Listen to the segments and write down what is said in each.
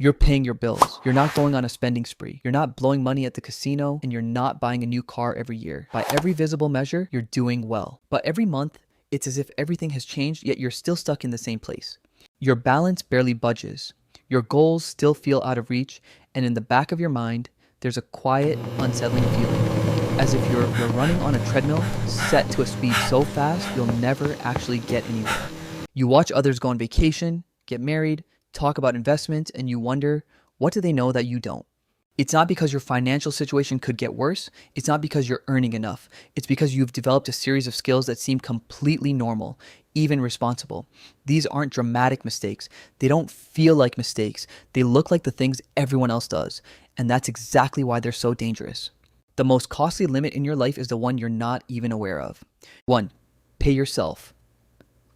You're paying your bills. You're not going on a spending spree. You're not blowing money at the casino, and you're not buying a new car every year. By every visible measure, you're doing well. But every month, it's as if everything has changed, yet you're still stuck in the same place. Your balance barely budges. Your goals still feel out of reach, and in the back of your mind, there's a quiet, unsettling feeling, as if you're running on a treadmill set to a speed so fast you'll never actually get anywhere. You watch others go on vacation, get married, talk about investments, and you wonder, what do they know that you don't? It's not because your financial situation could get worse. It's not because you're earning enough. It's because you've developed a series of skills that seem completely normal, even responsible. These aren't dramatic mistakes. They don't feel like mistakes. They look like the things everyone else does. And that's exactly why they're so dangerous. The most costly limit in your life is the one you're not even aware of. 1. Pay yourself.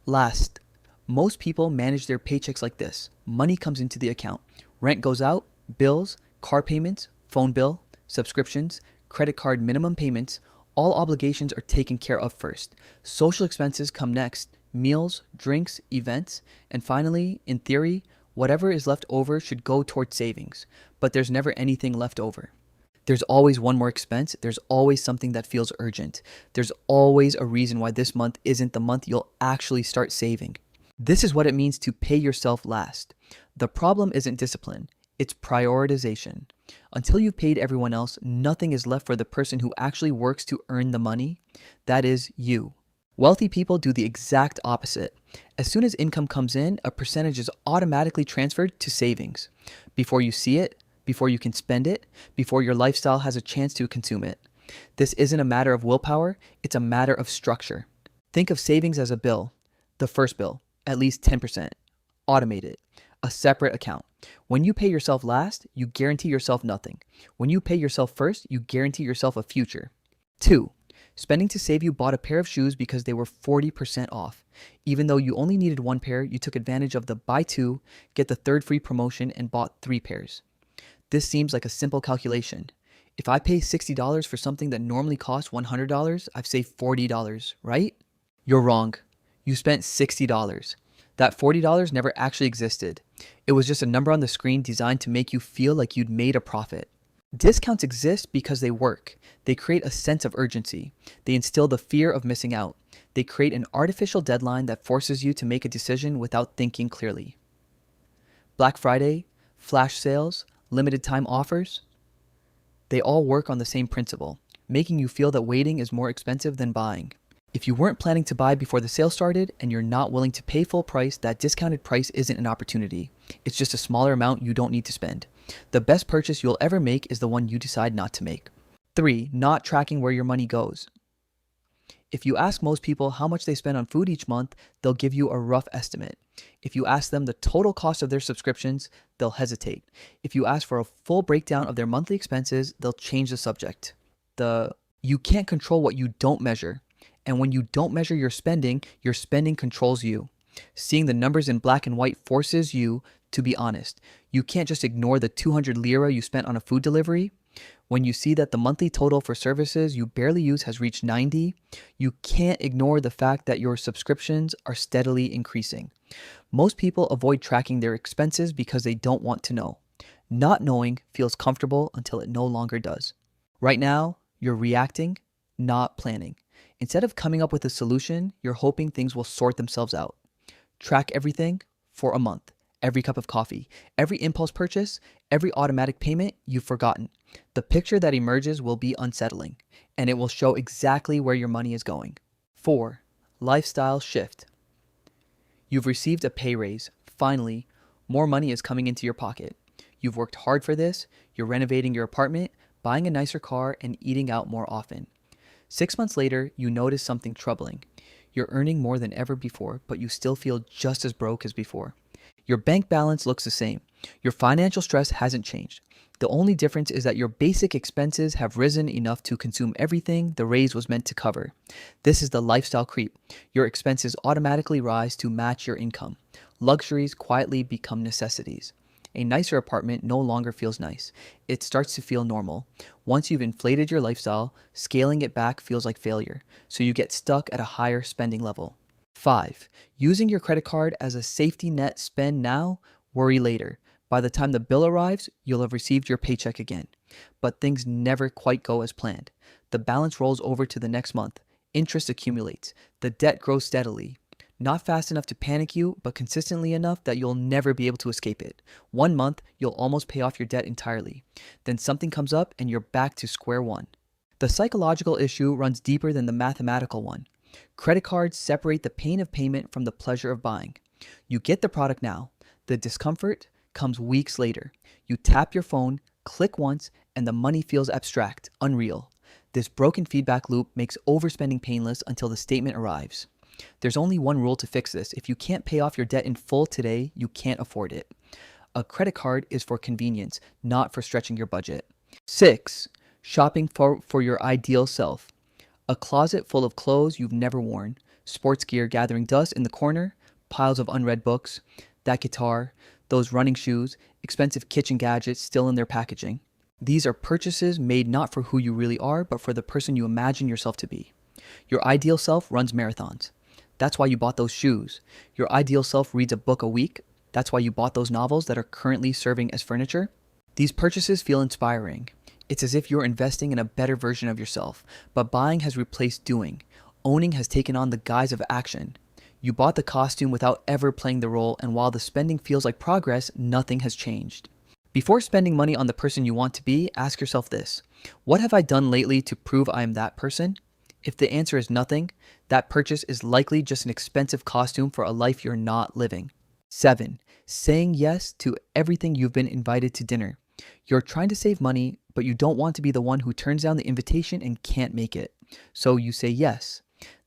Last, most people manage their paychecks like this. Money comes into the account. Rent goes out, bills, car payments, phone bill, subscriptions, credit card minimum payments, all obligations are taken care of first. Social expenses come next, meals, drinks, events, and finally, in theory, whatever is left over should go towards savings. But there's never anything left over. There's always one more expense. There's always something that feels urgent. There's always a reason why this month isn't the month you'll actually start saving. This is what it means to pay yourself last. The problem isn't discipline. It's prioritization. Until you've paid everyone else, nothing is left for the person who actually works to earn the money. That is you. Wealthy people do the exact opposite. As soon as income comes in, a percentage is automatically transferred to savings. Before you see it, before you can spend it, before your lifestyle has a chance to consume it. This isn't a matter of willpower, it's a matter of structure. Think of savings as a bill. The first bill, at least 10%. Automate it. A separate account. When you pay yourself last, you guarantee yourself nothing. When you pay yourself first, you guarantee yourself a future. 2. Spending to save you bought a pair of shoes because they were 40% off. Even though you only needed one pair, you took advantage of the buy two, get the third free promotion and bought 3 pairs. This seems like a simple calculation. If I pay $60 for something that normally costs $100, I've saved $40, right? You're wrong. You spent $60. That $40 never actually existed. It was just a number on the screen designed to make you feel like you'd made a profit. Discounts exist because they work. They create a sense of urgency. They instill the fear of missing out. They create an artificial deadline that forces you to make a decision without thinking clearly. Black Friday, flash sales, limited time offers, they all work on the same principle, making you feel that waiting is more expensive than buying. If you weren't planning to buy before the sale started and you're not willing to pay full price, that discounted price isn't an opportunity. It's just a smaller amount you don't need to spend. The best purchase you'll ever make is the one you decide not to make. 3. Not tracking where your money goes. If you ask most people how much they spend on food each month, they'll give you a rough estimate. If you ask them the total cost of their subscriptions, they'll hesitate. If you ask for a full breakdown of their monthly expenses, they'll change the subject. You can't control what you don't measure. And when you don't measure your spending controls you. Seeing the numbers in black and white forces you to be honest. You can't just ignore the 200 lira you spent on a food delivery. When you see that the monthly total for services you barely use has reached 90, you can't ignore the fact that your subscriptions are steadily increasing. Most people avoid tracking their expenses because they don't want to know. Not knowing feels comfortable until it no longer does. Right now, you're reacting, not planning. Instead of coming up with a solution, you're hoping things will sort themselves out. Track everything for a month. Every cup of coffee, every impulse purchase, every automatic payment you've forgotten. The picture that emerges will be unsettling, and it will show exactly where your money is going. 4. Lifestyle shift. You've received a pay raise. Finally, more money is coming into your pocket. You've worked hard for this. You're renovating your apartment, buying a nicer car, and eating out more often. 6 months later, you notice something troubling. You're earning more than ever before, but you still feel just as broke as before. Your bank balance looks the same. Your financial stress hasn't changed. The only difference is that your basic expenses have risen enough to consume everything the raise was meant to cover. This is the lifestyle creep. Your expenses automatically rise to match your income. Luxuries quietly become necessities. A nicer apartment no longer feels nice. It starts to feel normal. Once you've inflated your lifestyle, scaling it back feels like failure, so you get stuck at a higher spending level. 5. Using your credit card as a safety net. Spend now, worry later. By the time the bill arrives, you'll have received your paycheck again. But things never quite go as planned. The balance rolls over to the next month. Interest accumulates. The debt grows steadily. Not fast enough to panic you, but consistently enough that you'll never be able to escape it. 1 month, you'll almost pay off your debt entirely. Then something comes up and you're back to square one. The psychological issue runs deeper than the mathematical one. Credit cards separate the pain of payment from the pleasure of buying. You get the product now. The discomfort comes weeks later. You tap your phone, click once, and the money feels abstract, unreal. This broken feedback loop makes overspending painless until the statement arrives. There's only one rule to fix this. If you can't pay off your debt in full today, you can't afford it. A credit card is for convenience, not for stretching your budget. 6. Shopping for your ideal self. A closet full of clothes you've never worn, sports gear gathering dust in the corner, piles of unread books, that guitar, those running shoes, expensive kitchen gadgets still in their packaging. These are purchases made not for who you really are, but for the person you imagine yourself to be. Your ideal self runs marathons. That's why you bought those shoes. Your ideal self reads a book a week. That's why you bought those novels that are currently serving as furniture. These purchases feel inspiring. It's as if you're investing in a better version of yourself, but buying has replaced doing. Owning has taken on the guise of action. You bought the costume without ever playing the role, and while the spending feels like progress, nothing has changed. Before spending money on the person you want to be, ask yourself this: what have I done lately to prove I am that person? If the answer is nothing, that purchase is likely just an expensive costume for a life you're not living. 7. Saying yes to everything you've been invited to dinner. You're trying to save money, but you don't want to be the one who turns down the invitation and can't make it. So you say yes.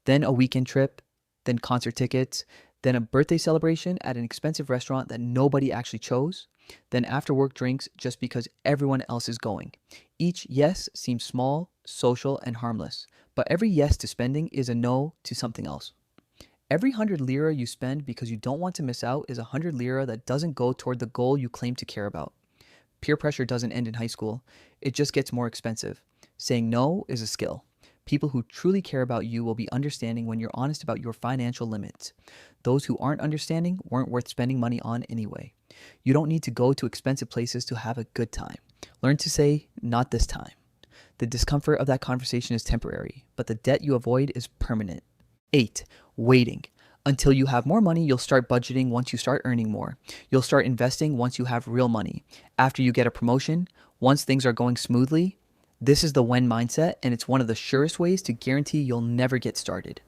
Then a weekend trip, then concert tickets, then a birthday celebration at an expensive restaurant that nobody actually chose, then after work drinks just because everyone else is going. Each yes seems small, social, and harmless, but every yes to spending is a no to something else. Every 100 lira you spend because you don't want to miss out is 100 lira that doesn't go toward the goal you claim to care about. Peer pressure doesn't end in high school. It just gets more expensive. Saying no is a skill. People who truly care about you will be understanding when you're honest about your financial limits. Those who aren't understanding weren't worth spending money on anyway. You don't need to go to expensive places to have a good time. Learn to say, not this time. The discomfort of that conversation is temporary, but the debt you avoid is permanent. 8. Waiting. Until you have more money, you'll start budgeting once you start earning more. You'll start investing once you have real money. After you get a promotion, once things are going smoothly. This is the when mindset, and it's one of the surest ways to guarantee you'll never get started.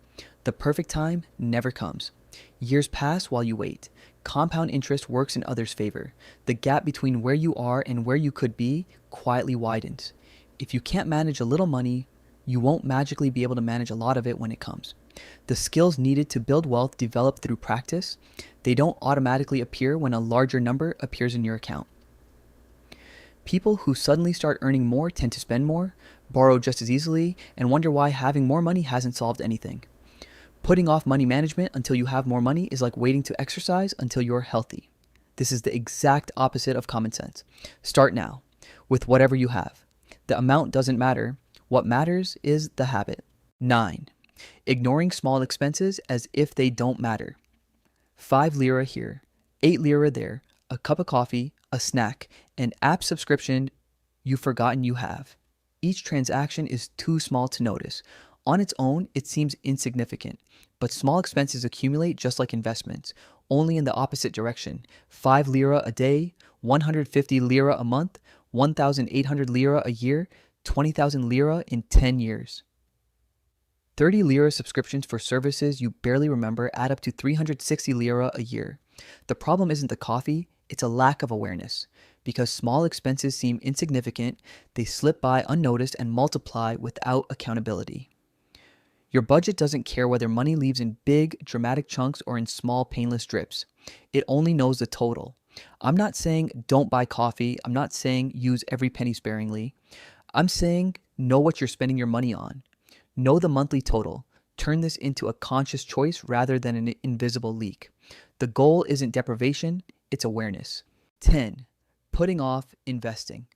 The perfect time never comes. Years pass while you wait. Compound interest works in others' favor. The gap between where you are and where you could be quietly widens. If you can't manage a little money, you won't magically be able to manage a lot of it when it comes. The skills needed to build wealth develop through practice. They don't automatically appear when a larger number appears in your account. People who suddenly start earning more tend to spend more, borrow just as easily, and wonder why having more money hasn't solved anything. Putting off money management until you have more money is like waiting to exercise until you're healthy. This is the exact opposite of common sense. Start now, with whatever you have. The amount doesn't matter. What matters is the habit. 9. Ignoring small expenses as if they don't matter. 5 lira here, 8 lira there, a cup of coffee, a snack, an app subscription you've forgotten you have. Each transaction is too small to notice. On its own, it seems insignificant, but small expenses accumulate just like investments, only in the opposite direction. 5 lira a day, 150 lira a month, 1,800 lira a year, 20,000 lira in 10 years. 30 lira subscriptions for services you barely remember add up to 360 lira a year. The problem isn't the coffee, it's a lack of awareness. Because small expenses seem insignificant, they slip by unnoticed and multiply without accountability. Your budget doesn't care whether money leaves in big, dramatic chunks or in small, painless drips. It only knows the total. I'm not saying don't buy coffee. I'm not saying use every penny sparingly. I'm saying know what you're spending your money on. Know the monthly total. Turn this into a conscious choice rather than an invisible leak. The goal isn't deprivation, it's awareness. 10. Putting off investing.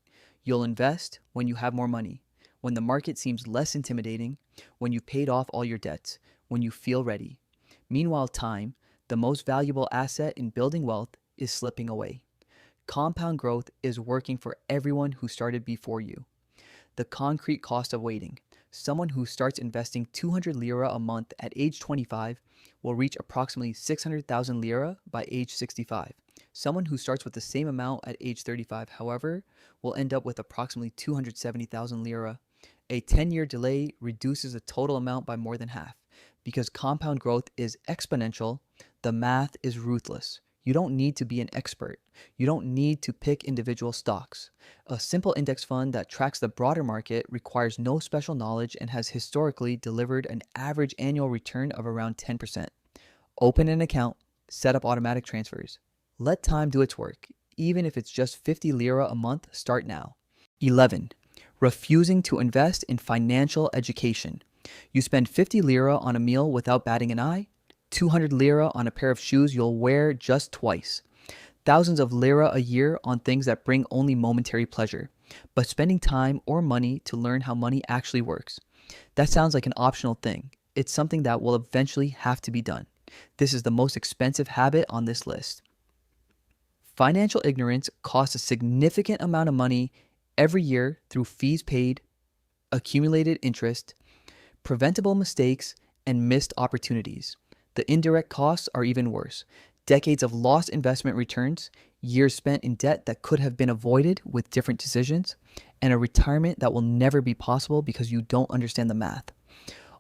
You'll invest when you have more money, when the market seems less intimidating, when you've paid off all your debts, when you feel ready. Meanwhile, time, the most valuable asset in building wealth, is slipping away. Compound growth is working for everyone who started before you. The concrete cost of waiting. Someone who starts investing 200 lira a month at age 25 will reach approximately 600,000 lira by age 65. Someone who starts with the same amount at age 35, however, will end up with approximately 270,000 lira. A 10-year delay reduces the total amount by more than half. Because compound growth is exponential, the math is ruthless. You don't need to be an expert. You don't need to pick individual stocks. A simple index fund that tracks the broader market requires no special knowledge and has historically delivered an average annual return of around 10%. Open an account, set up automatic transfers. Let time do its work. Even if it's just 50 lira a month, start now. 11. Refusing to invest in financial education. You spend 50 lira on a meal without batting an eye, 200 lira on a pair of shoes you'll wear just twice, thousands of lira a year on things that bring only momentary pleasure, but spending time or money to learn how money actually works. That sounds like an optional thing. It's something that will eventually have to be done. This is the most expensive habit on this list. Financial ignorance costs a significant amount of money every year through fees paid, accumulated interest, preventable mistakes, and missed opportunities. The indirect costs are even worse. Decades of lost investment returns, years spent in debt that could have been avoided with different decisions, and a retirement that will never be possible because you don't understand the math.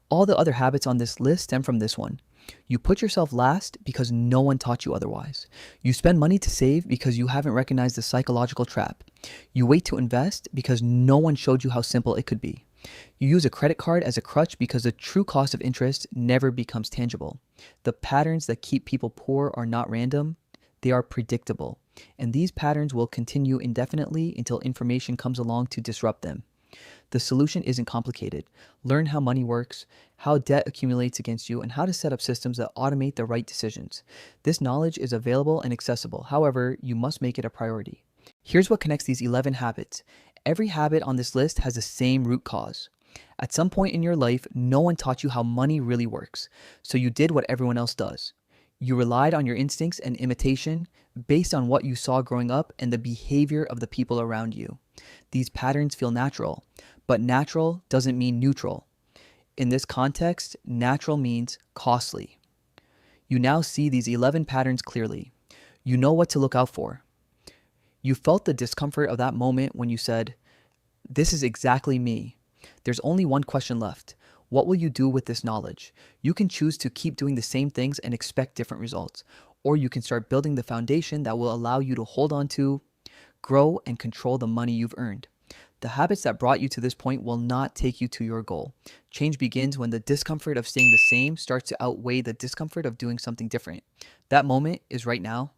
All the other habits on this list stem from this one. You put yourself last because no one taught you otherwise. You spend money to save because you haven't recognized the psychological trap. You wait to invest because no one showed you how simple it could be. You use a credit card as a crutch because the true cost of interest never becomes tangible. The patterns that keep people poor are not random, they are predictable. And these patterns will continue indefinitely until information comes along to disrupt them. The solution isn't complicated. Learn how money works, how debt accumulates against you, and how to set up systems that automate the right decisions. This knowledge is available and accessible. However, you must make it a priority. Here's what connects these 11 habits. Every habit on this list has the same root cause. At some point in your life, no one taught you how money really works, so you did what everyone else does. You relied on your instincts and imitation based on what you saw growing up and the behavior of the people around you. These patterns feel natural, but natural doesn't mean neutral. In this context, natural means costly. You now see these 11 patterns clearly. You know what to look out for. You felt the discomfort of that moment when you said, "This is exactly me." There's only one question left. What will you do with this knowledge? You can choose to keep doing the same things and expect different results, or you can start building the foundation that will allow you to hold on to, grow, and control the money you've earned. The habits that brought you to this point will not take you to your goal. Change begins when the discomfort of staying the same starts to outweigh the discomfort of doing something different. That moment is right now.